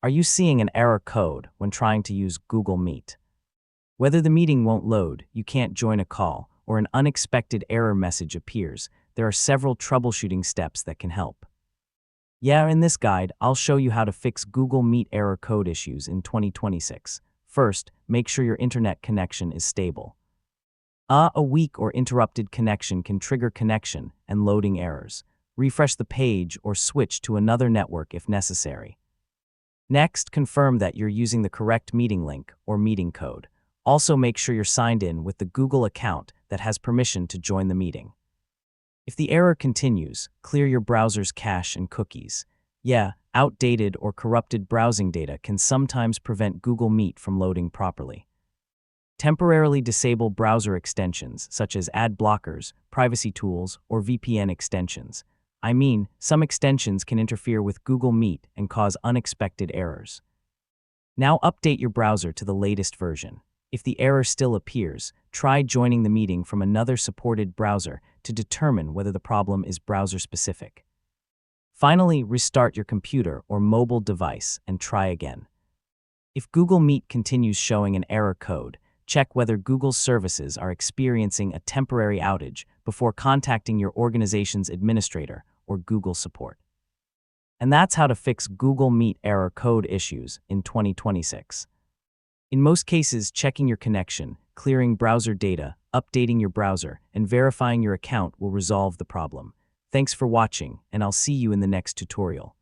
Are you seeing an error code when trying to use Google Meet? Whether the meeting won't load, you can't join a call, or an unexpected error message appears, there are several troubleshooting steps that can help. Yeah, in this guide, I'll show you how to fix Google Meet error code issues in 2026. First, make sure your internet connection is stable. A weak or interrupted connection can trigger connection and loading errors. Refresh the page or switch to another network if necessary. Next, confirm that you're using the correct meeting link or meeting code. Also, make sure you're signed in with the Google account that has permission to join the meeting. If the error continues, clear your browser's cache and cookies. Yeah, outdated or corrupted browsing data can sometimes prevent Google Meet from loading properly. Temporarily disable browser extensions such as ad blockers, privacy tools, or VPN extensions. Some extensions can interfere with Google Meet and cause unexpected errors. Now update your browser to the latest version. If the error still appears, try joining the meeting from another supported browser to determine whether the problem is browser-specific. Finally, restart your computer or mobile device and try again. If Google Meet continues showing an error code, check whether Google's services are experiencing a temporary outage before contacting your organization's administrator or Google support. And that's how to fix Google Meet error code issues in 2026. In most cases, checking your connection, clearing browser data, updating your browser, and verifying your account will resolve the problem. Thanks for watching, and I'll see you in the next tutorial.